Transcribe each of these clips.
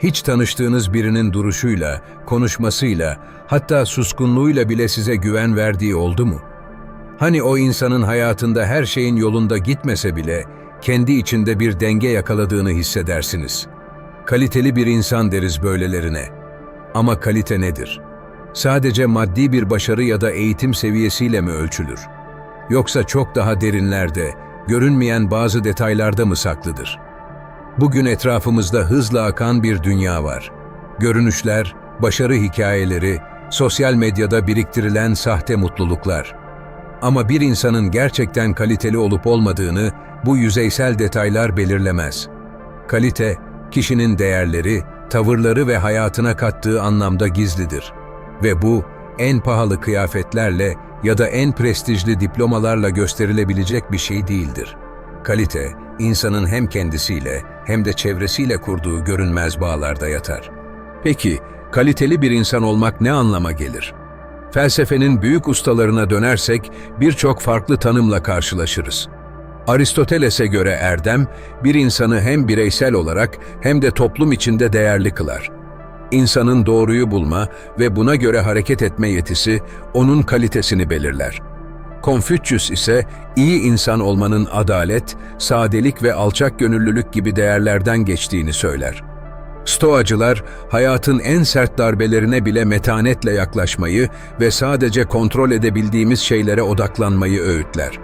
Hiç tanıştığınız birinin duruşuyla, konuşmasıyla, hatta suskunluğuyla bile size güven verdiği oldu mu? Hani o insanın hayatında her şeyin yolunda gitmese bile kendi içinde bir denge yakaladığını hissedersiniz. Kaliteli bir insan deriz böylelerine. Ama kalite nedir? Sadece maddi bir başarı ya da eğitim seviyesiyle mi ölçülür? Yoksa çok daha derinlerde, görünmeyen bazı detaylarda mı saklıdır? Bugün etrafımızda hızla akan bir dünya var. Görünüşler, başarı hikayeleri, sosyal medyada biriktirilen sahte mutluluklar. Ama bir insanın gerçekten kaliteli olup olmadığını bu yüzeysel detaylar belirlemez. Kalite, kişinin değerleri, tavırları ve hayatına kattığı anlamda gizlidir. Ve bu, en pahalı kıyafetlerle ya da en prestijli diplomalarla gösterilebilecek bir şey değildir. Kalite, insanın hem kendisiyle hem de çevresiyle kurduğu görünmez bağlarda yatar. Peki, kaliteli bir insan olmak ne anlama gelir? Felsefenin büyük ustalarına dönersek birçok farklı tanımla karşılaşırız. Aristoteles'e göre erdem, bir insanı hem bireysel olarak hem de toplum içinde değerli kılar. İnsanın doğruyu bulma ve buna göre hareket etme yetisi onun kalitesini belirler. Konfüçyüs ise iyi insan olmanın adalet, sadelik ve alçak gönüllülük gibi değerlerden geçtiğini söyler. Stoacılar, hayatın en sert darbelerine bile metanetle yaklaşmayı ve sadece kontrol edebildiğimiz şeylere odaklanmayı öğütler.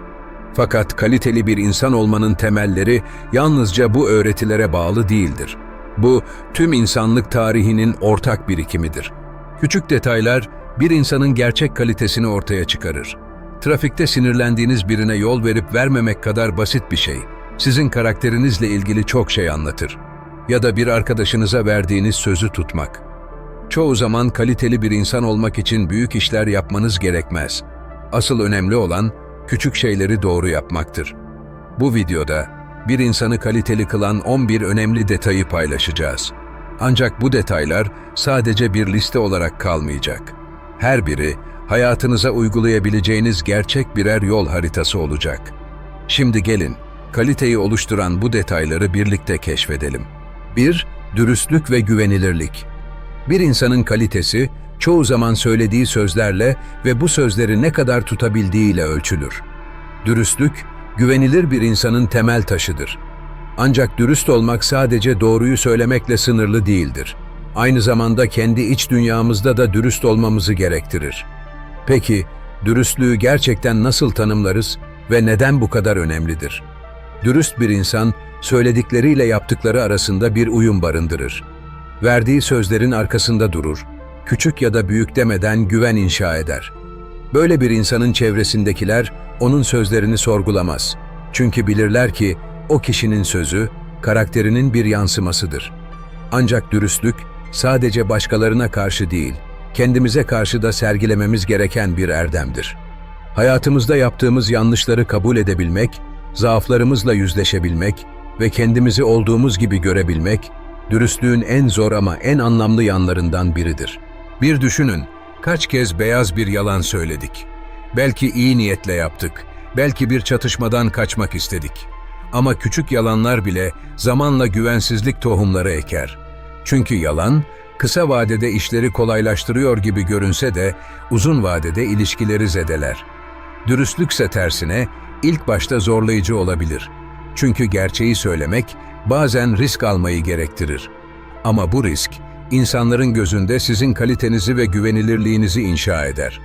Fakat kaliteli bir insan olmanın temelleri yalnızca bu öğretilere bağlı değildir. Bu, tüm insanlık tarihinin ortak birikimidir. Küçük detaylar, bir insanın gerçek kalitesini ortaya çıkarır. Trafikte sinirlendiğiniz birine yol verip vermemek kadar basit bir şey, sizin karakterinizle ilgili çok şey anlatır. Ya da bir arkadaşınıza verdiğiniz sözü tutmak. Çoğu zaman kaliteli bir insan olmak için büyük işler yapmanız gerekmez. Asıl önemli olan, küçük şeyleri doğru yapmaktır. Bu videoda, bir insanı kaliteli kılan 11 önemli detayı paylaşacağız. Ancak bu detaylar sadece bir liste olarak kalmayacak. Her biri, hayatınıza uygulayabileceğiniz gerçek birer yol haritası olacak. Şimdi gelin, kaliteyi oluşturan bu detayları birlikte keşfedelim. 1. Dürüstlük ve güvenilirlik. Bir insanın kalitesi, çoğu zaman söylediği sözlerle ve bu sözleri ne kadar tutabildiğiyle ölçülür. Dürüstlük, güvenilir bir insanın temel taşıdır. Ancak dürüst olmak sadece doğruyu söylemekle sınırlı değildir. Aynı zamanda kendi iç dünyamızda da dürüst olmamızı gerektirir. Peki, dürüstlüğü gerçekten nasıl tanımlarız ve neden bu kadar önemlidir? Dürüst bir insan, söyledikleriyle yaptıkları arasında bir uyum barındırır. Verdiği sözlerin arkasında durur, küçük ya da büyük demeden güven inşa eder. Böyle bir insanın çevresindekiler onun sözlerini sorgulamaz. Çünkü bilirler ki o kişinin sözü, karakterinin bir yansımasıdır. Ancak dürüstlük sadece başkalarına karşı değil, kendimize karşı da sergilememiz gereken bir erdemdir. Hayatımızda yaptığımız yanlışları kabul edebilmek, zaaflarımızla yüzleşebilmek ve kendimizi olduğumuz gibi görebilmek, dürüstlüğün en zor ama en anlamlı yanlarından biridir. Bir düşünün, kaç kez beyaz bir yalan söyledik. Belki iyi niyetle yaptık, belki bir çatışmadan kaçmak istedik. Ama küçük yalanlar bile zamanla güvensizlik tohumları eker. Çünkü yalan, kısa vadede işleri kolaylaştırıyor gibi görünse de uzun vadede ilişkileri zedeler. Dürüstlükse tersine ilk başta zorlayıcı olabilir. Çünkü gerçeği söylemek bazen risk almayı gerektirir. Ama bu risk, insanların gözünde sizin kalitenizi ve güvenilirliğinizi inşa eder.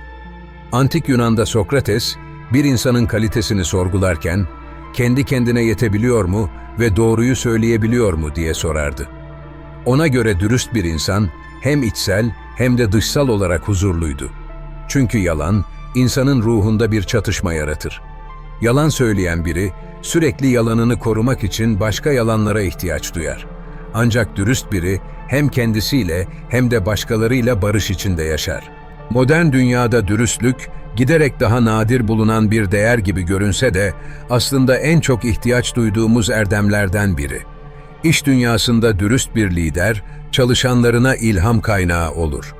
Antik Yunan'da Sokrates, bir insanın kalitesini sorgularken, kendi kendine yetebiliyor mu ve doğruyu söyleyebiliyor mu diye sorardı. Ona göre dürüst bir insan, hem içsel hem de dışsal olarak huzurluydu. Çünkü yalan, insanın ruhunda bir çatışma yaratır. Yalan söyleyen biri, sürekli yalanını korumak için başka yalanlara ihtiyaç duyar. Ancak dürüst biri, hem kendisiyle hem de başkalarıyla barış içinde yaşar. Modern dünyada dürüstlük, giderek daha nadir bulunan bir değer gibi görünse de, aslında en çok ihtiyaç duyduğumuz erdemlerden biri. İş dünyasında dürüst bir lider, çalışanlarına ilham kaynağı olur.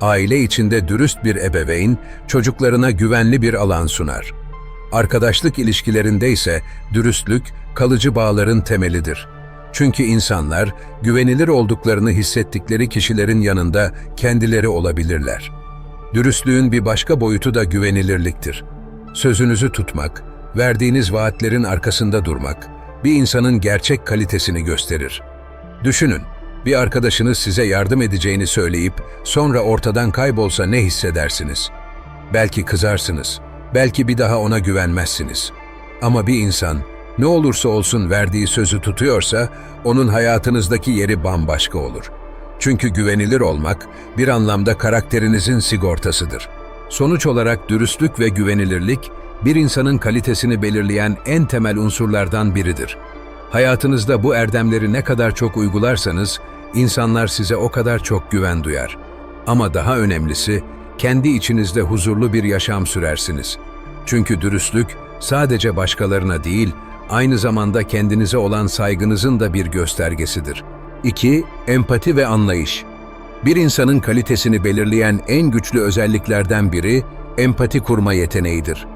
Aile içinde dürüst bir ebeveyn, çocuklarına güvenli bir alan sunar. Arkadaşlık ilişkilerinde ise dürüstlük, kalıcı bağların temelidir. Çünkü insanlar güvenilir olduklarını hissettikleri kişilerin yanında kendileri olabilirler. Dürüstlüğün bir başka boyutu da güvenilirliktir. Sözünüzü tutmak, verdiğiniz vaatlerin arkasında durmak, bir insanın gerçek kalitesini gösterir. Düşünün, bir arkadaşınız size yardım edeceğini söyleyip sonra ortadan kaybolsa ne hissedersiniz? Belki kızarsınız, belki bir daha ona güvenmezsiniz. Ama bir insan ne olursa olsun verdiği sözü tutuyorsa onun hayatınızdaki yeri bambaşka olur. Çünkü güvenilir olmak bir anlamda karakterinizin sigortasıdır. Sonuç olarak dürüstlük ve güvenilirlik bir insanın kalitesini belirleyen en temel unsurlardan biridir. Hayatınızda bu erdemleri ne kadar çok uygularsanız insanlar size o kadar çok güven duyar. Ama daha önemlisi kendi içinizde huzurlu bir yaşam sürersiniz. Çünkü dürüstlük sadece başkalarına değil, aynı zamanda kendinize olan saygınızın da bir göstergesidir. 2. Empati ve anlayış. Bir insanın kalitesini belirleyen en güçlü özelliklerden biri empati kurma yeteneğidir.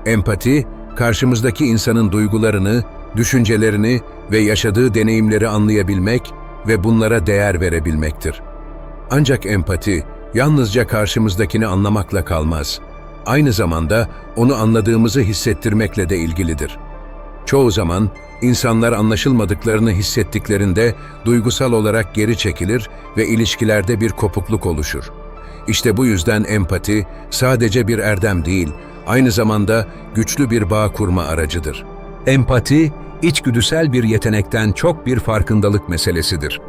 Empati, karşımızdaki insanın duygularını, düşüncelerini ve yaşadığı deneyimleri anlayabilmek ve bunlara değer verebilmektir. Ancak empati, yalnızca karşımızdakini anlamakla kalmaz. Aynı zamanda onu anladığımızı hissettirmekle de ilgilidir. Çoğu zaman insanlar anlaşılmadıklarını hissettiklerinde duygusal olarak geri çekilir ve ilişkilerde bir kopukluk oluşur. İşte bu yüzden empati sadece bir erdem değil, aynı zamanda güçlü bir bağ kurma aracıdır. Empati, içgüdüsel bir yetenekten çok bir farkındalık meselesidir.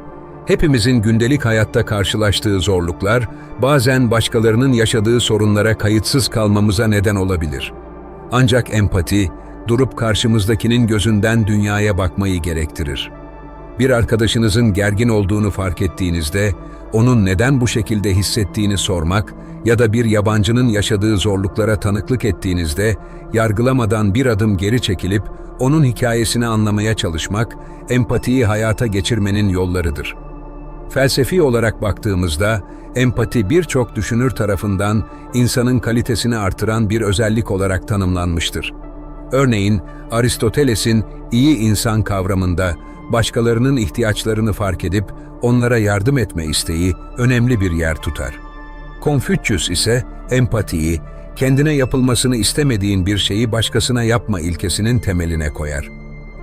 Hepimizin gündelik hayatta karşılaştığı zorluklar, bazen başkalarının yaşadığı sorunlara kayıtsız kalmamıza neden olabilir. Ancak empati, durup karşımızdakinin gözünden dünyaya bakmayı gerektirir. Bir arkadaşınızın gergin olduğunu fark ettiğinizde, onun neden bu şekilde hissettiğini sormak ya da bir yabancının yaşadığı zorluklara tanıklık ettiğinizde, yargılamadan bir adım geri çekilip onun hikayesini anlamaya çalışmak, empatiyi hayata geçirmenin yollarıdır. Felsefi olarak baktığımızda, empati birçok düşünür tarafından insanın kalitesini artıran bir özellik olarak tanımlanmıştır. Örneğin, Aristoteles'in iyi insan kavramında başkalarının ihtiyaçlarını fark edip onlara yardım etme isteği önemli bir yer tutar. Confucius ise empatiyi, kendine yapılmasını istemediğin bir şeyi başkasına yapma ilkesinin temeline koyar.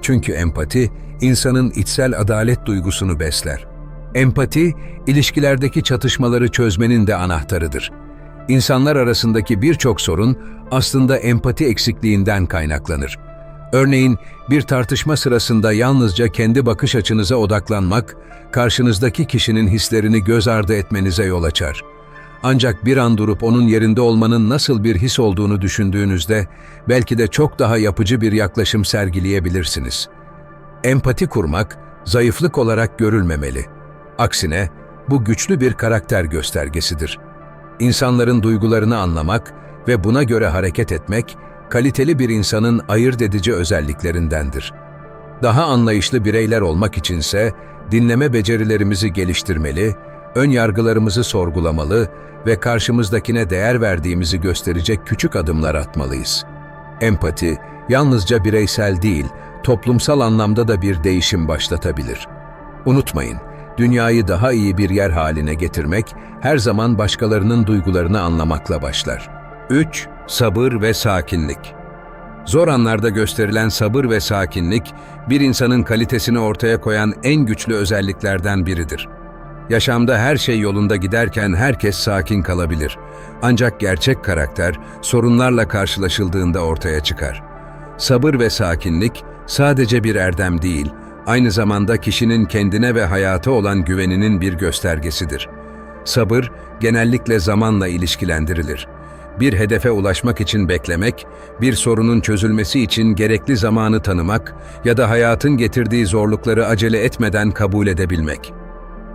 Çünkü empati, insanın içsel adalet duygusunu besler. Empati, ilişkilerdeki çatışmaları çözmenin de anahtarıdır. İnsanlar arasındaki birçok sorun aslında empati eksikliğinden kaynaklanır. Örneğin bir tartışma sırasında yalnızca kendi bakış açınıza odaklanmak, karşınızdaki kişinin hislerini göz ardı etmenize yol açar. Ancak bir an durup onun yerinde olmanın nasıl bir his olduğunu düşündüğünüzde belki de çok daha yapıcı bir yaklaşım sergileyebilirsiniz. Empati kurmak, zayıflık olarak görülmemeli. Aksine, bu güçlü bir karakter göstergesidir. İnsanların duygularını anlamak ve buna göre hareket etmek, kaliteli bir insanın ayırt edici özelliklerindendir. Daha anlayışlı bireyler olmak içinse, dinleme becerilerimizi geliştirmeli, ön yargılarımızı sorgulamalı ve karşımızdakine değer verdiğimizi gösterecek küçük adımlar atmalıyız. Empati, yalnızca bireysel değil, toplumsal anlamda da bir değişim başlatabilir. Unutmayın, dünyayı daha iyi bir yer haline getirmek her zaman başkalarının duygularını anlamakla başlar. 3. Sabır ve sakinlik. Zor anlarda gösterilen sabır ve sakinlik, bir insanın kalitesini ortaya koyan en güçlü özelliklerden biridir. Yaşamda her şey yolunda giderken herkes sakin kalabilir. Ancak gerçek karakter, sorunlarla karşılaşıldığında ortaya çıkar. Sabır ve sakinlik, sadece bir erdem değil, aynı zamanda kişinin kendine ve hayata olan güveninin bir göstergesidir. Sabır, genellikle zamanla ilişkilendirilir. Bir hedefe ulaşmak için beklemek, bir sorunun çözülmesi için gerekli zamanı tanımak ya da hayatın getirdiği zorlukları acele etmeden kabul edebilmek.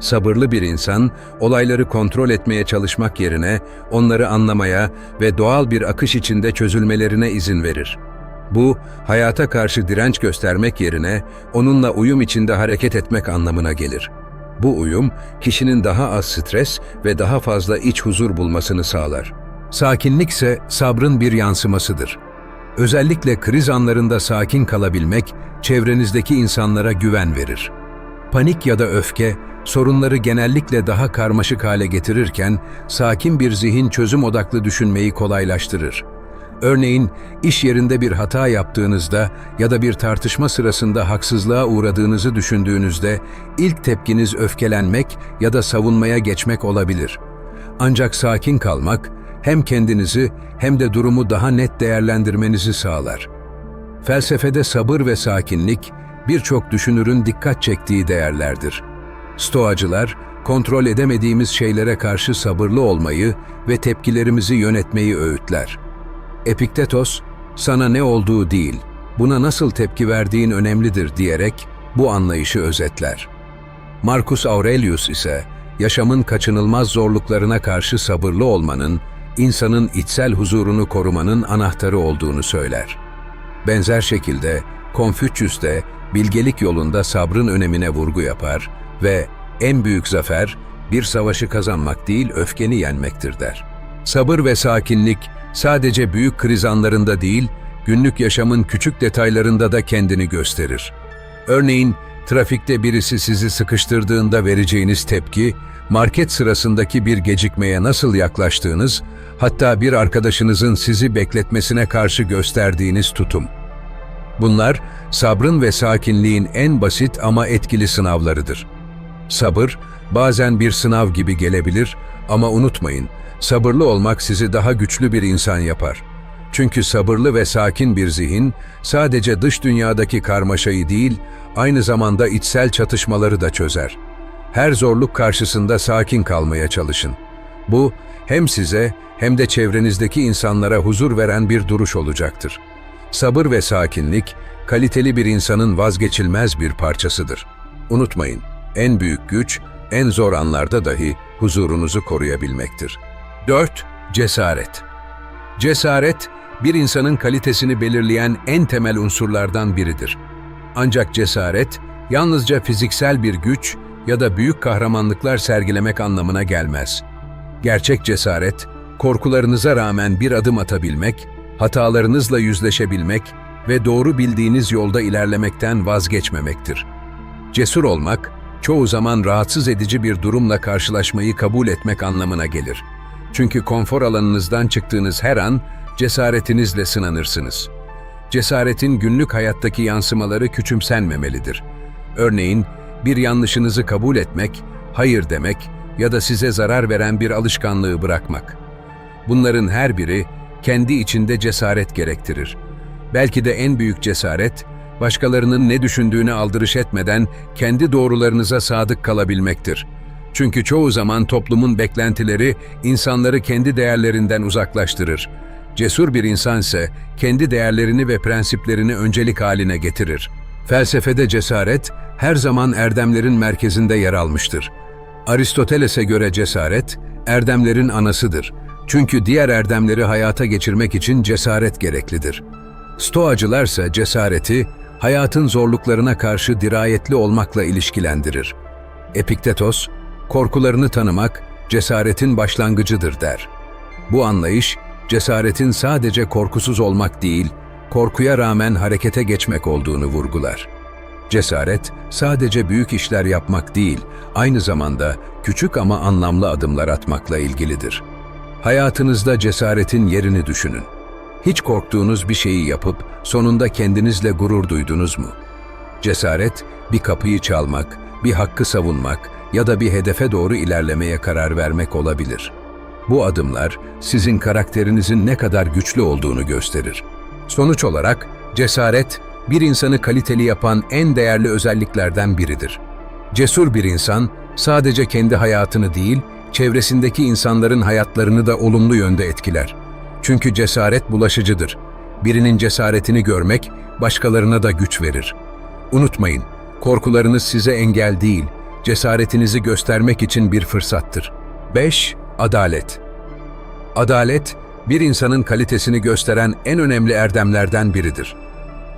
Sabırlı bir insan, olayları kontrol etmeye çalışmak yerine onları anlamaya ve doğal bir akış içinde çözülmelerine izin verir. Bu, hayata karşı direnç göstermek yerine onunla uyum içinde hareket etmek anlamına gelir. Bu uyum, kişinin daha az stres ve daha fazla iç huzur bulmasını sağlar. Sakinlik ise sabrın bir yansımasıdır. Özellikle kriz anlarında sakin kalabilmek, çevrenizdeki insanlara güven verir. Panik ya da öfke, sorunları genellikle daha karmaşık hale getirirken, sakin bir zihin çözüm odaklı düşünmeyi kolaylaştırır. Örneğin, iş yerinde bir hata yaptığınızda ya da bir tartışma sırasında haksızlığa uğradığınızı düşündüğünüzde, ilk tepkiniz öfkelenmek ya da savunmaya geçmek olabilir. Ancak sakin kalmak, hem kendinizi hem de durumu daha net değerlendirmenizi sağlar. Felsefede sabır ve sakinlik, birçok düşünürün dikkat çektiği değerlerdir. Stoacılar, kontrol edemediğimiz şeylere karşı sabırlı olmayı ve tepkilerimizi yönetmeyi öğütler. Epiktetos, sana ne olduğu değil, buna nasıl tepki verdiğin önemlidir diyerek bu anlayışı özetler. Marcus Aurelius ise, yaşamın kaçınılmaz zorluklarına karşı sabırlı olmanın, insanın içsel huzurunu korumanın anahtarı olduğunu söyler. Benzer şekilde, Konfüçyüs de bilgelik yolunda sabrın önemine vurgu yapar ve en büyük zafer, bir savaşı kazanmak değil öfkeni yenmektir der. Sabır ve sakinlik, sadece büyük kriz anlarında değil, günlük yaşamın küçük detaylarında da kendini gösterir. Örneğin, trafikte birisi sizi sıkıştırdığında vereceğiniz tepki, market sırasındaki bir gecikmeye nasıl yaklaştığınız, hatta bir arkadaşınızın sizi bekletmesine karşı gösterdiğiniz tutum. Bunlar, sabrın ve sakinliğin en basit ama etkili sınavlarıdır. Sabır, bazen bir sınav gibi gelebilir ama unutmayın, sabırlı olmak sizi daha güçlü bir insan yapar. Çünkü sabırlı ve sakin bir zihin, sadece dış dünyadaki karmaşayı değil, aynı zamanda içsel çatışmaları da çözer. Her zorluk karşısında sakin kalmaya çalışın. Bu, hem size hem de çevrenizdeki insanlara huzur veren bir duruş olacaktır. Sabır ve sakinlik, kaliteli bir insanın vazgeçilmez bir parçasıdır. Unutmayın, en büyük güç, en zor anlarda dahi huzurunuzu koruyabilmektir. 4. Cesaret. Cesaret, bir insanın kalitesini belirleyen en temel unsurlardan biridir. Ancak cesaret, yalnızca fiziksel bir güç ya da büyük kahramanlıklar sergilemek anlamına gelmez. Gerçek cesaret, korkularınıza rağmen bir adım atabilmek, hatalarınızla yüzleşebilmek ve doğru bildiğiniz yolda ilerlemekten vazgeçmemektir. Cesur olmak, çoğu zaman rahatsız edici bir durumla karşılaşmayı kabul etmek anlamına gelir. Çünkü konfor alanınızdan çıktığınız her an, cesaretinizle sınanırsınız. Cesaretin günlük hayattaki yansımaları küçümsenmemelidir. Örneğin, bir yanlışınızı kabul etmek, hayır demek ya da size zarar veren bir alışkanlığı bırakmak. Bunların her biri, kendi içinde cesaret gerektirir. Belki de en büyük cesaret, başkalarının ne düşündüğüne aldırış etmeden kendi doğrularınıza sadık kalabilmektir. Çünkü çoğu zaman toplumun beklentileri insanları kendi değerlerinden uzaklaştırır. Cesur bir insan ise kendi değerlerini ve prensiplerini öncelik haline getirir. Felsefede cesaret her zaman erdemlerin merkezinde yer almıştır. Aristoteles'e göre cesaret, erdemlerin anasıdır. Çünkü diğer erdemleri hayata geçirmek için cesaret gereklidir. Stoacılar ise cesareti, hayatın zorluklarına karşı dirayetli olmakla ilişkilendirir. Epiktetos, korkularını tanımak, cesaretin başlangıcıdır der. Bu anlayış, cesaretin sadece korkusuz olmak değil, korkuya rağmen harekete geçmek olduğunu vurgular. Cesaret, sadece büyük işler yapmak değil, aynı zamanda küçük ama anlamlı adımlar atmakla ilgilidir. Hayatınızda cesaretin yerini düşünün. Hiç korktuğunuz bir şeyi yapıp sonunda kendinizle gurur duydunuz mu? Cesaret, bir kapıyı çalmak, bir hakkı savunmak ya da bir hedefe doğru ilerlemeye karar vermek olabilir. Bu adımlar sizin karakterinizin ne kadar güçlü olduğunu gösterir. Sonuç olarak cesaret, bir insanı kaliteli yapan en değerli özelliklerden biridir. Cesur bir insan sadece kendi hayatını değil, çevresindeki insanların hayatlarını da olumlu yönde etkiler. Çünkü cesaret bulaşıcıdır. Birinin cesaretini görmek başkalarına da güç verir. Unutmayın, korkularınız size engel değil, cesaretinizi göstermek için bir fırsattır. 5. Adalet. Adalet, bir insanın kalitesini gösteren en önemli erdemlerden biridir.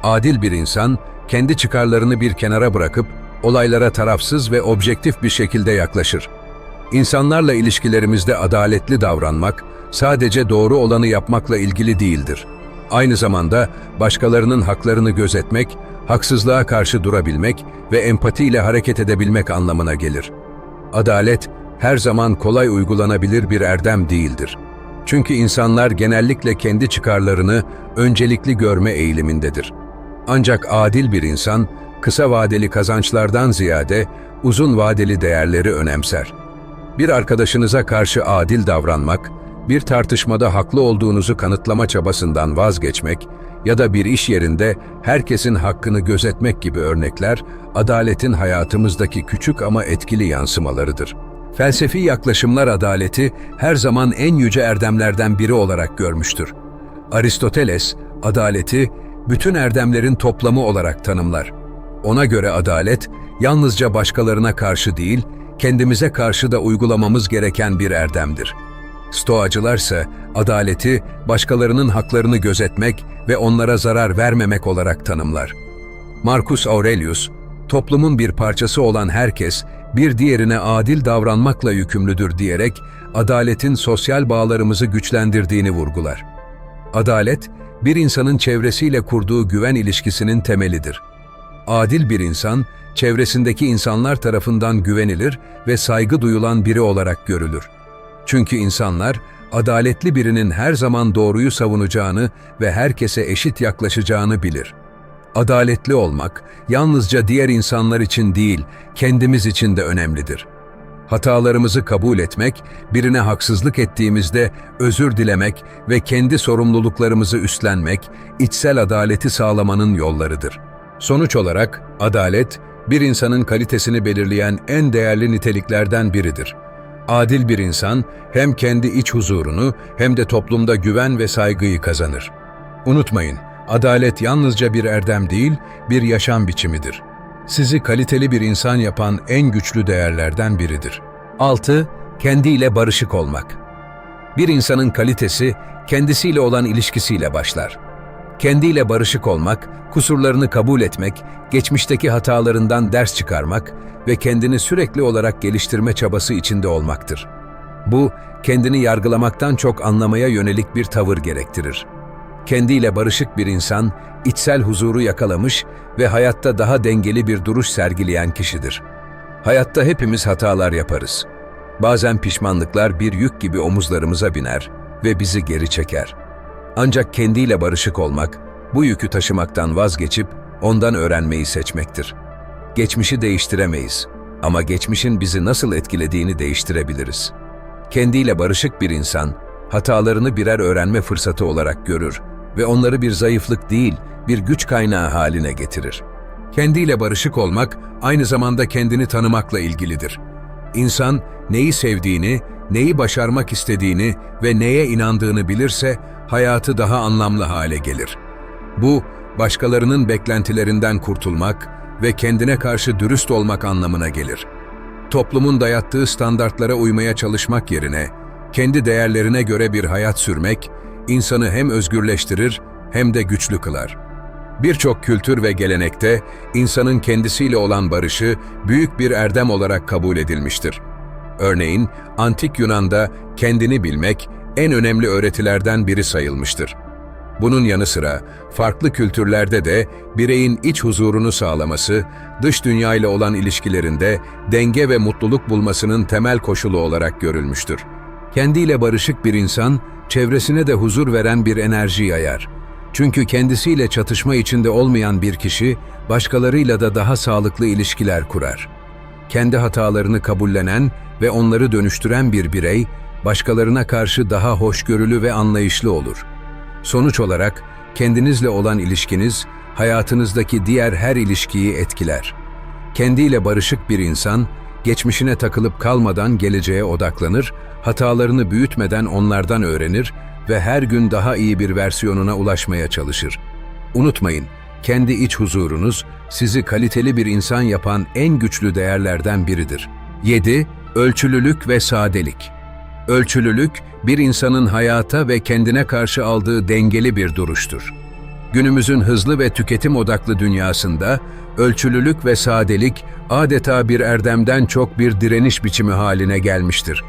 Adil bir insan, kendi çıkarlarını bir kenara bırakıp, olaylara tarafsız ve objektif bir şekilde yaklaşır. İnsanlarla ilişkilerimizde adaletli davranmak, sadece doğru olanı yapmakla ilgili değildir. Aynı zamanda başkalarının haklarını gözetmek, haksızlığa karşı durabilmek ve empatiyle hareket edebilmek anlamına gelir. Adalet, her zaman kolay uygulanabilir bir erdem değildir. Çünkü insanlar genellikle kendi çıkarlarını öncelikli görme eğilimindedir. Ancak adil bir insan, kısa vadeli kazançlardan ziyade uzun vadeli değerleri önemser. Bir arkadaşınıza karşı adil davranmak, bir tartışmada haklı olduğunuzu kanıtlama çabasından vazgeçmek ya da bir iş yerinde herkesin hakkını gözetmek gibi örnekler, adaletin hayatımızdaki küçük ama etkili yansımalarıdır. Felsefi yaklaşımlar adaleti her zaman en yüce erdemlerden biri olarak görmüştür. Aristoteles, adaleti bütün erdemlerin toplamı olarak tanımlar. Ona göre adalet, yalnızca başkalarına karşı değil, kendimize karşı da uygulamamız gereken bir erdemdir. Stoacılarsa adaleti başkalarının haklarını gözetmek ve onlara zarar vermemek olarak tanımlar. Marcus Aurelius, toplumun bir parçası olan herkes bir diğerine adil davranmakla yükümlüdür diyerek adaletin sosyal bağlarımızı güçlendirdiğini vurgular. Adalet, bir insanın çevresiyle kurduğu güven ilişkisinin temelidir. Adil bir insan, çevresindeki insanlar tarafından güvenilir ve saygı duyulan biri olarak görülür. Çünkü insanlar, adaletli birinin her zaman doğruyu savunacağını ve herkese eşit yaklaşacağını bilir. Adaletli olmak, yalnızca diğer insanlar için değil, kendimiz için de önemlidir. Hatalarımızı kabul etmek, birine haksızlık ettiğimizde özür dilemek ve kendi sorumluluklarımızı üstlenmek, içsel adaleti sağlamanın yollarıdır. Sonuç olarak, adalet, bir insanın kalitesini belirleyen en değerli niteliklerden biridir. Adil bir insan, hem kendi iç huzurunu hem de toplumda güven ve saygıyı kazanır. Unutmayın, adalet yalnızca bir erdem değil, bir yaşam biçimidir. Sizi kaliteli bir insan yapan en güçlü değerlerden biridir. 6. Kendiyle barışık olmak. Bir insanın kalitesi, kendisiyle olan ilişkisiyle başlar. Kendiyle barışık olmak, kusurlarını kabul etmek, geçmişteki hatalarından ders çıkarmak ve kendini sürekli olarak geliştirme çabası içinde olmaktır. Bu, kendini yargılamaktan çok anlamaya yönelik bir tavır gerektirir. Kendiyle barışık bir insan, içsel huzuru yakalamış ve hayatta daha dengeli bir duruş sergileyen kişidir. Hayatta hepimiz hatalar yaparız. Bazen pişmanlıklar bir yük gibi omuzlarımıza biner ve bizi geri çeker. Ancak kendiyle barışık olmak, bu yükü taşımaktan vazgeçip ondan öğrenmeyi seçmektir. Geçmişi değiştiremeyiz ama geçmişin bizi nasıl etkilediğini değiştirebiliriz. Kendiyle barışık bir insan, hatalarını birer öğrenme fırsatı olarak görür ve onları bir zayıflık değil, bir güç kaynağı haline getirir. Kendiyle barışık olmak, aynı zamanda kendini tanımakla ilgilidir. İnsan, neyi sevdiğini, neyi başarmak istediğini ve neye inandığını bilirse, hayatı daha anlamlı hale gelir. Bu, başkalarının beklentilerinden kurtulmak ve kendine karşı dürüst olmak anlamına gelir. Toplumun dayattığı standartlara uymaya çalışmak yerine, kendi değerlerine göre bir hayat sürmek, insanı hem özgürleştirir hem de güçlü kılar. Birçok kültür ve gelenekte, insanın kendisiyle olan barışı büyük bir erdem olarak kabul edilmiştir. Örneğin, Antik Yunan'da kendini bilmek en önemli öğretilerden biri sayılmıştır. Bunun yanı sıra, farklı kültürlerde de bireyin iç huzurunu sağlaması, dış dünyayla olan ilişkilerinde denge ve mutluluk bulmasının temel koşulu olarak görülmüştür. Kendiyle barışık bir insan, çevresine de huzur veren bir enerji yayar. Çünkü kendisiyle çatışma içinde olmayan bir kişi, başkalarıyla da daha sağlıklı ilişkiler kurar. Kendi hatalarını kabullenen ve onları dönüştüren bir birey, başkalarına karşı daha hoşgörülü ve anlayışlı olur. Sonuç olarak, kendinizle olan ilişkiniz, hayatınızdaki diğer her ilişkiyi etkiler. Kendiyle barışık bir insan, geçmişine takılıp kalmadan geleceğe odaklanır, hatalarını büyütmeden onlardan öğrenir ve her gün daha iyi bir versiyonuna ulaşmaya çalışır. Unutmayın, kendi iç huzurunuz, sizi kaliteli bir insan yapan en güçlü değerlerden biridir. 7. Ölçülülük ve sadelik. Ölçülülük, bir insanın hayata ve kendine karşı aldığı dengeli bir duruştur. Günümüzün hızlı ve tüketim odaklı dünyasında, ölçülülük ve sadelik adeta bir erdemden çok bir direniş biçimi haline gelmiştir.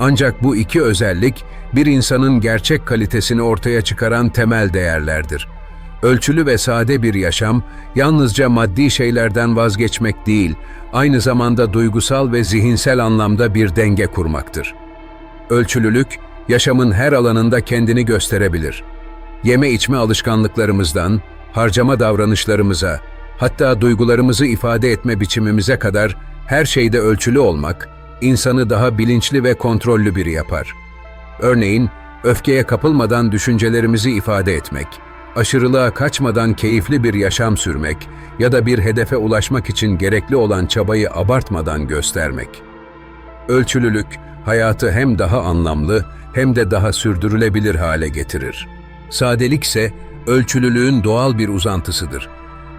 Ancak bu iki özellik bir insanın gerçek kalitesini ortaya çıkaran temel değerlerdir. Ölçülü ve sade bir yaşam, yalnızca maddi şeylerden vazgeçmek değil, aynı zamanda duygusal ve zihinsel anlamda bir denge kurmaktır. Ölçülülük, yaşamın her alanında kendini gösterebilir. Yeme içme alışkanlıklarımızdan, harcama davranışlarımıza, hatta duygularımızı ifade etme biçimimize kadar her şeyde ölçülü olmak, insanı daha bilinçli ve kontrollü biri yapar. Örneğin, öfkeye kapılmadan düşüncelerimizi ifade etmek, aşırılığa kaçmadan keyifli bir yaşam sürmek ya da bir hedefe ulaşmak için gerekli olan çabayı abartmadan göstermek. Ölçülülük, hayatı hem daha anlamlı hem de daha sürdürülebilir hale getirir. Sadelik ise ölçülülüğün doğal bir uzantısıdır.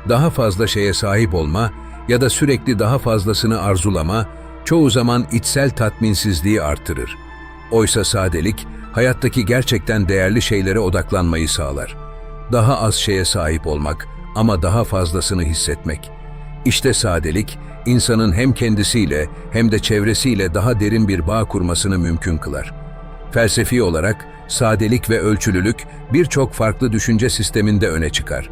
Daha fazla şeye sahip olma ya da sürekli daha fazlasını arzulama, çoğu zaman içsel tatminsizliği artırır. Oysa sadelik, hayattaki gerçekten değerli şeylere odaklanmayı sağlar. Daha az şeye sahip olmak ama daha fazlasını hissetmek. İşte sadelik, insanın hem kendisiyle hem de çevresiyle daha derin bir bağ kurmasını mümkün kılar. Felsefi olarak, sadelik ve ölçülülük birçok farklı düşünce sisteminde öne çıkar.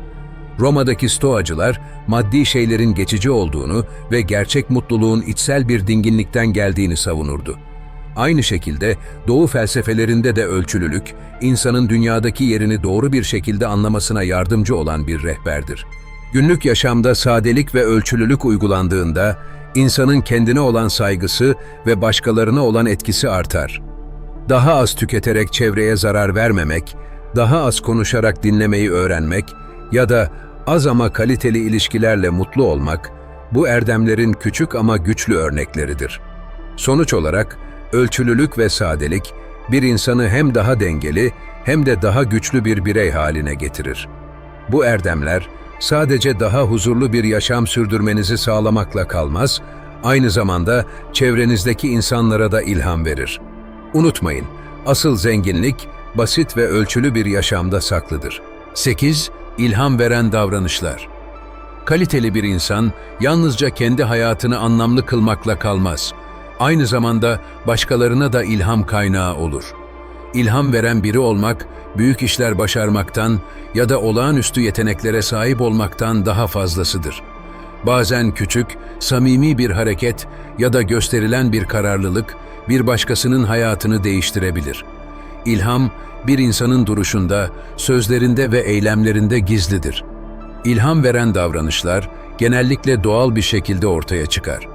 Roma'daki Stoacılar, maddi şeylerin geçici olduğunu ve gerçek mutluluğun içsel bir dinginlikten geldiğini savunurdu. Aynı şekilde Doğu felsefelerinde de ölçülülük, insanın dünyadaki yerini doğru bir şekilde anlamasına yardımcı olan bir rehberdir. Günlük yaşamda sadelik ve ölçülülük uygulandığında, insanın kendine olan saygısı ve başkalarına olan etkisi artar. Daha az tüketerek çevreye zarar vermemek, daha az konuşarak dinlemeyi öğrenmek ya da az ama kaliteli ilişkilerle mutlu olmak, bu erdemlerin küçük ama güçlü örnekleridir. Sonuç olarak, ölçülülük ve sadelik, bir insanı hem daha dengeli hem de daha güçlü bir birey haline getirir. Bu erdemler, sadece daha huzurlu bir yaşam sürdürmenizi sağlamakla kalmaz, aynı zamanda çevrenizdeki insanlara da ilham verir. Unutmayın, asıl zenginlik, basit ve ölçülü bir yaşamda saklıdır. 8. İlham veren davranışlar. Kaliteli bir insan, yalnızca kendi hayatını anlamlı kılmakla kalmaz. Aynı zamanda başkalarına da ilham kaynağı olur. İlham veren biri olmak, büyük işler başarmaktan ya da olağanüstü yeteneklere sahip olmaktan daha fazlasıdır. Bazen küçük, samimi bir hareket ya da gösterilen bir kararlılık, bir başkasının hayatını değiştirebilir. İlham, bir insanın duruşunda, sözlerinde ve eylemlerinde gizlidir. İlham veren davranışlar, genellikle doğal bir şekilde ortaya çıkar.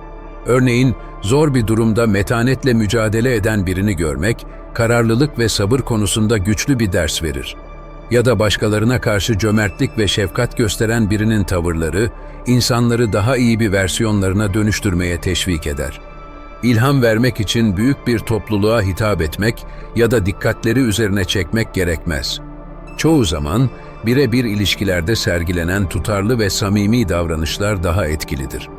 Örneğin, zor bir durumda metanetle mücadele eden birini görmek, kararlılık ve sabır konusunda güçlü bir ders verir. Ya da başkalarına karşı cömertlik ve şefkat gösteren birinin tavırları, insanları daha iyi bir versiyonlarına dönüştürmeye teşvik eder. İlham vermek için büyük bir topluluğa hitap etmek ya da dikkatleri üzerine çekmek gerekmez. Çoğu zaman, birebir ilişkilerde sergilenen tutarlı ve samimi davranışlar daha etkilidir.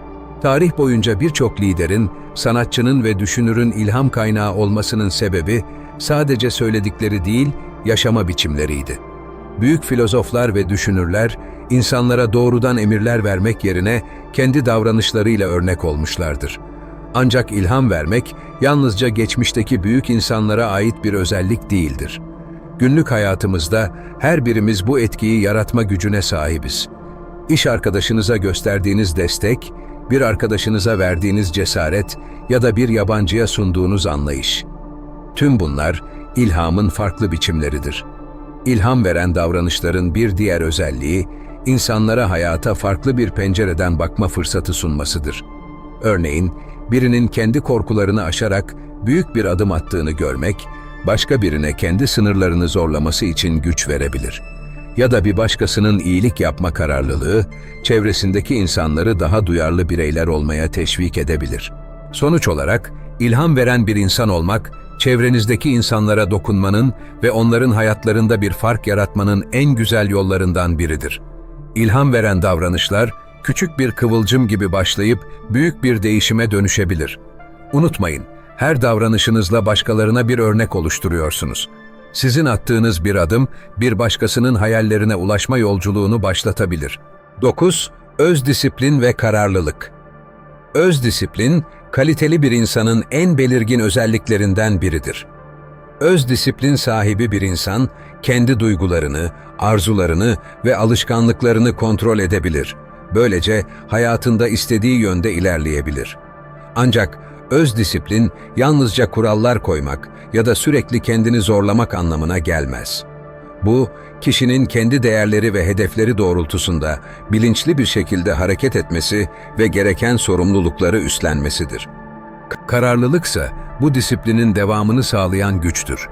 Tarih boyunca birçok liderin, sanatçının ve düşünürün ilham kaynağı olmasının sebebi sadece söyledikleri değil, yaşama biçimleriydi. Büyük filozoflar ve düşünürler, insanlara doğrudan emirler vermek yerine kendi davranışlarıyla örnek olmuşlardır. Ancak ilham vermek, yalnızca geçmişteki büyük insanlara ait bir özellik değildir. Günlük hayatımızda her birimiz bu etkiyi yaratma gücüne sahibiz. İş arkadaşınıza gösterdiğiniz destek, bir arkadaşınıza verdiğiniz cesaret ya da bir yabancıya sunduğunuz anlayış. Tüm bunlar ilhamın farklı biçimleridir. İlham veren davranışların bir diğer özelliği, insanlara hayata farklı bir pencereden bakma fırsatı sunmasıdır. Örneğin, birinin kendi korkularını aşarak büyük bir adım attığını görmek, başka birine kendi sınırlarını zorlaması için güç verebilir. Ya da bir başkasının iyilik yapma kararlılığı, çevresindeki insanları daha duyarlı bireyler olmaya teşvik edebilir. Sonuç olarak, ilham veren bir insan olmak, çevrenizdeki insanlara dokunmanın ve onların hayatlarında bir fark yaratmanın en güzel yollarından biridir. İlham veren davranışlar, küçük bir kıvılcım gibi başlayıp büyük bir değişime dönüşebilir. Unutmayın, her davranışınızla başkalarına bir örnek oluşturuyorsunuz. Sizin attığınız bir adım, bir başkasının hayallerine ulaşma yolculuğunu başlatabilir. 9. Öz disiplin ve kararlılık. Öz disiplin, kaliteli bir insanın en belirgin özelliklerinden biridir. Öz disiplin sahibi bir insan, kendi duygularını, arzularını ve alışkanlıklarını kontrol edebilir. Böylece hayatında istediği yönde ilerleyebilir. Ancak öz disiplin yalnızca kurallar koymak ya da sürekli kendini zorlamak anlamına gelmez. Bu, kişinin kendi değerleri ve hedefleri doğrultusunda bilinçli bir şekilde hareket etmesi ve gereken sorumlulukları üstlenmesidir. Kararlılıksa bu disiplinin devamını sağlayan güçtür.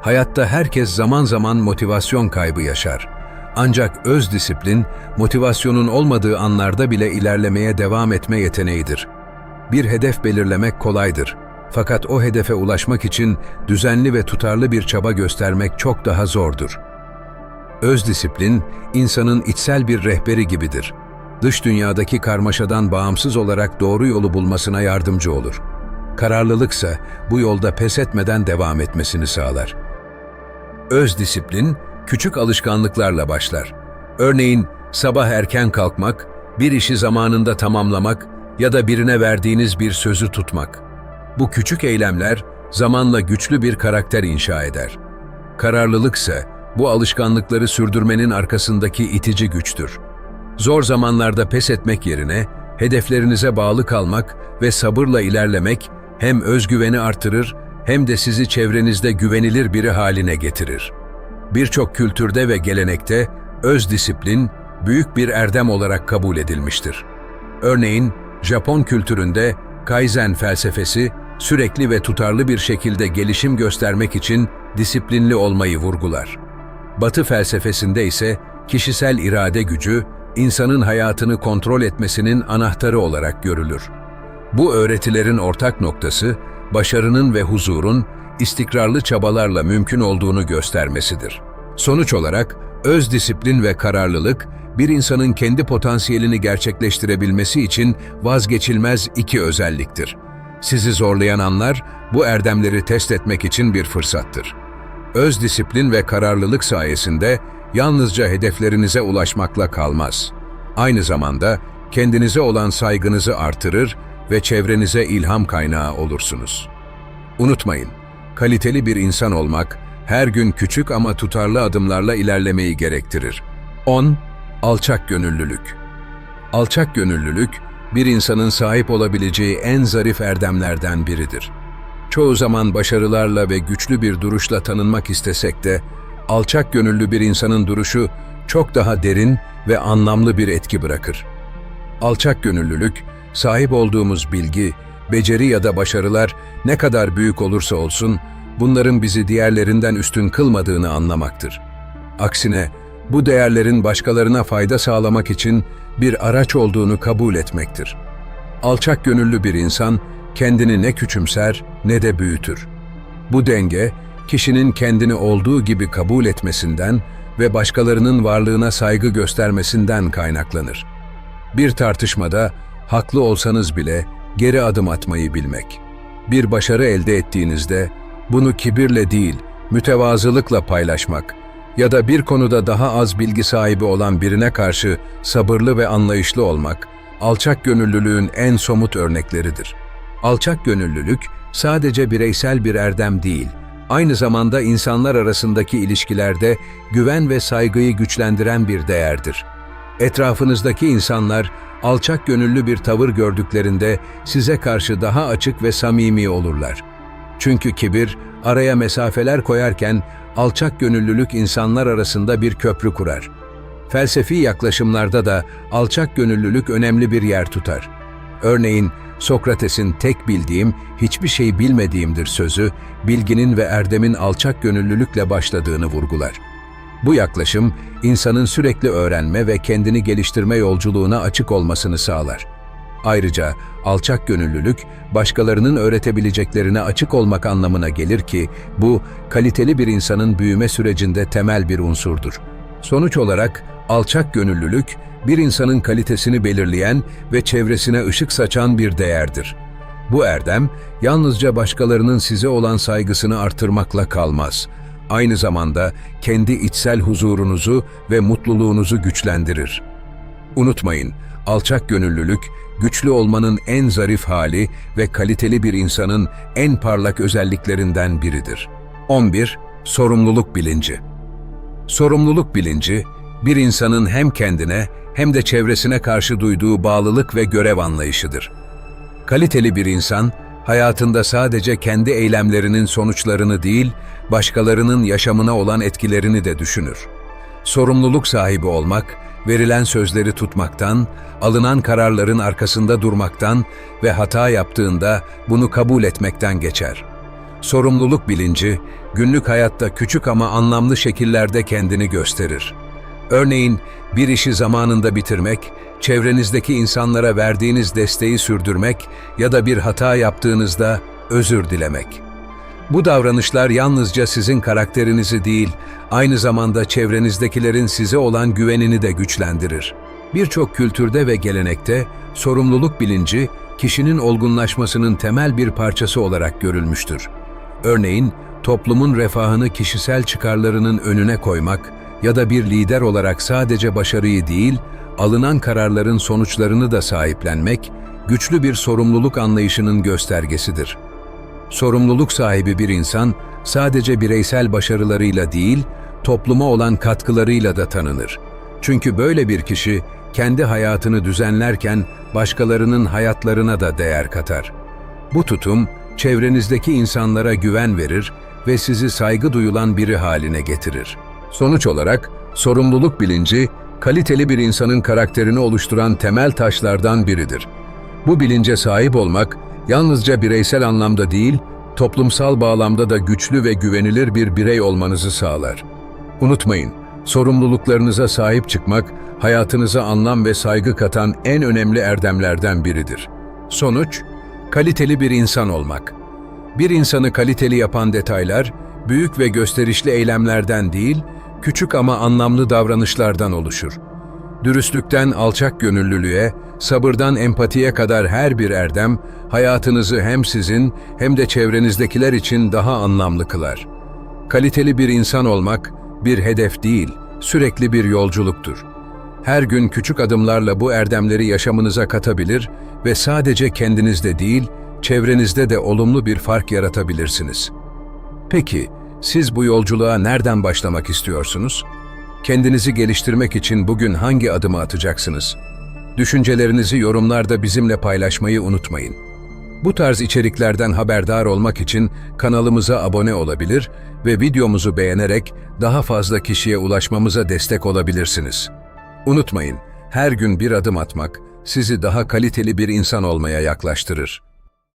Hayatta herkes zaman zaman motivasyon kaybı yaşar. Ancak öz disiplin, motivasyonun olmadığı anlarda bile ilerlemeye devam etme yeteneğidir. Bir hedef belirlemek kolaydır. Fakat o hedefe ulaşmak için düzenli ve tutarlı bir çaba göstermek çok daha zordur. Öz disiplin, insanın içsel bir rehberi gibidir. Dış dünyadaki karmaşadan bağımsız olarak doğru yolu bulmasına yardımcı olur. Kararlılıksa bu yolda pes etmeden devam etmesini sağlar. Öz disiplin, küçük alışkanlıklarla başlar. Örneğin sabah erken kalkmak, bir işi zamanında tamamlamak ya da birine verdiğiniz bir sözü tutmak. Bu küçük eylemler zamanla güçlü bir karakter inşa eder. Kararlılıksa bu alışkanlıkları sürdürmenin arkasındaki itici güçtür. Zor zamanlarda pes etmek yerine hedeflerinize bağlı kalmak ve sabırla ilerlemek hem özgüveni artırır hem de sizi çevrenizde güvenilir biri haline getirir. Birçok kültürde ve gelenekte öz disiplin büyük bir erdem olarak kabul edilmiştir. Örneğin Japon kültüründe Kaizen felsefesi sürekli ve tutarlı bir şekilde gelişim göstermek için disiplinli olmayı vurgular. Batı felsefesinde ise kişisel irade gücü, insanın hayatını kontrol etmesinin anahtarı olarak görülür. Bu öğretilerin ortak noktası, başarının ve huzurun istikrarlı çabalarla mümkün olduğunu göstermesidir. Sonuç olarak, öz disiplin ve kararlılık, bir insanın kendi potansiyelini gerçekleştirebilmesi için vazgeçilmez iki özelliktir. Sizi zorlayan anlar, bu erdemleri test etmek için bir fırsattır. Öz disiplin ve kararlılık sayesinde yalnızca hedeflerinize ulaşmakla kalmaz. Aynı zamanda kendinize olan saygınızı artırır ve çevrenize ilham kaynağı olursunuz. Unutmayın, kaliteli bir insan olmak, her gün küçük ama tutarlı adımlarla ilerlemeyi gerektirir. 10. Alçak gönüllülük. Alçak gönüllülük, bir insanın sahip olabileceği en zarif erdemlerden biridir. Çoğu zaman başarılarla ve güçlü bir duruşla tanınmak istesek de, alçak gönüllü bir insanın duruşu çok daha derin ve anlamlı bir etki bırakır. Alçak gönüllülük, sahip olduğumuz bilgi, beceri ya da başarılar ne kadar büyük olursa olsun, bunların bizi diğerlerinden üstün kılmadığını anlamaktır. Aksine, bu değerlerin başkalarına fayda sağlamak için bir araç olduğunu kabul etmektir. Alçak gönüllü bir insan, kendini ne küçümser ne de büyütür. Bu denge, kişinin kendini olduğu gibi kabul etmesinden ve başkalarının varlığına saygı göstermesinden kaynaklanır. Bir tartışmada, haklı olsanız bile geri adım atmayı bilmek. Bir başarı elde ettiğinizde, bunu kibirle değil, mütevazılıkla paylaşmak ya da bir konuda daha az bilgi sahibi olan birine karşı sabırlı ve anlayışlı olmak, alçak gönüllülüğün en somut örnekleridir. Alçak gönüllülük sadece bireysel bir erdem değil, aynı zamanda insanlar arasındaki ilişkilerde güven ve saygıyı güçlendiren bir değerdir. Etrafınızdaki insanlar alçak gönüllü bir tavır gördüklerinde size karşı daha açık ve samimi olurlar. Çünkü kibir araya mesafeler koyarken alçak gönüllülük insanlar arasında bir köprü kurar. Felsefi yaklaşımlarda da alçak gönüllülük önemli bir yer tutar. Örneğin Sokrates'in tek bildiğim, hiçbir şey bilmediğimdir sözü, bilginin ve erdemin alçak gönüllülükle başladığını vurgular. Bu yaklaşım, insanın sürekli öğrenme ve kendini geliştirme yolculuğuna açık olmasını sağlar. Ayrıca alçak gönüllülük, başkalarının öğretebileceklerine açık olmak anlamına gelir ki, bu, kaliteli bir insanın büyüme sürecinde temel bir unsurdur. Sonuç olarak, alçak gönüllülük, bir insanın kalitesini belirleyen ve çevresine ışık saçan bir değerdir. Bu erdem, yalnızca başkalarının size olan saygısını artırmakla kalmaz. Aynı zamanda kendi içsel huzurunuzu ve mutluluğunuzu güçlendirir. Unutmayın, alçak gönüllülük, güçlü olmanın en zarif hali ve kaliteli bir insanın en parlak özelliklerinden biridir. 11. Sorumluluk bilinci. Sorumluluk bilinci, bir insanın hem kendine hem de çevresine karşı duyduğu bağlılık ve görev anlayışıdır. Kaliteli bir insan, hayatında sadece kendi eylemlerinin sonuçlarını değil, başkalarının yaşamına olan etkilerini de düşünür. Sorumluluk sahibi olmak, verilen sözleri tutmaktan, alınan kararların arkasında durmaktan ve hata yaptığında bunu kabul etmekten geçer. Sorumluluk bilinci, günlük hayatta küçük ama anlamlı şekillerde kendini gösterir. Örneğin, bir işi zamanında bitirmek, çevrenizdeki insanlara verdiğiniz desteği sürdürmek ya da bir hata yaptığınızda özür dilemek. Bu davranışlar yalnızca sizin karakterinizi değil, aynı zamanda çevrenizdekilerin size olan güvenini de güçlendirir. Birçok kültürde ve gelenekte sorumluluk bilinci, kişinin olgunlaşmasının temel bir parçası olarak görülmüştür. Örneğin, toplumun refahını kişisel çıkarlarının önüne koymak ya da bir lider olarak sadece başarıyı değil, alınan kararların sonuçlarını da sahiplenmek, güçlü bir sorumluluk anlayışının göstergesidir. Sorumluluk sahibi bir insan, sadece bireysel başarılarıyla değil, topluma olan katkılarıyla da tanınır. Çünkü böyle bir kişi, kendi hayatını düzenlerken başkalarının hayatlarına da değer katar. Bu tutum, çevrenizdeki insanlara güven verir ve sizi saygı duyulan biri haline getirir. Sonuç olarak, sorumluluk bilinci, kaliteli bir insanın karakterini oluşturan temel taşlardan biridir. Bu bilince sahip olmak, yalnızca bireysel anlamda değil, toplumsal bağlamda da güçlü ve güvenilir bir birey olmanızı sağlar. Unutmayın, sorumluluklarınıza sahip çıkmak, hayatınıza anlam ve saygı katan en önemli erdemlerden biridir. Sonuç, kaliteli bir insan olmak. Bir insanı kaliteli yapan detaylar, büyük ve gösterişli eylemlerden değil, küçük ama anlamlı davranışlardan oluşur. Dürüstlükten alçak gönüllülüğe, sabırdan empatiye kadar her bir erdem, hayatınızı hem sizin hem de çevrenizdekiler için daha anlamlı kılar. Kaliteli bir insan olmak, bir hedef değil, sürekli bir yolculuktur. Her gün küçük adımlarla bu erdemleri yaşamınıza katabilir ve sadece kendinizde değil, çevrenizde de olumlu bir fark yaratabilirsiniz. Peki, siz bu yolculuğa nereden başlamak istiyorsunuz? Kendinizi geliştirmek için bugün hangi adımı atacaksınız? Düşüncelerinizi yorumlarda bizimle paylaşmayı unutmayın. Bu tarz içeriklerden haberdar olmak için kanalımıza abone olabilir ve videomuzu beğenerek daha fazla kişiye ulaşmamıza destek olabilirsiniz. Unutmayın, her gün bir adım atmak sizi daha kaliteli bir insan olmaya yaklaştırır.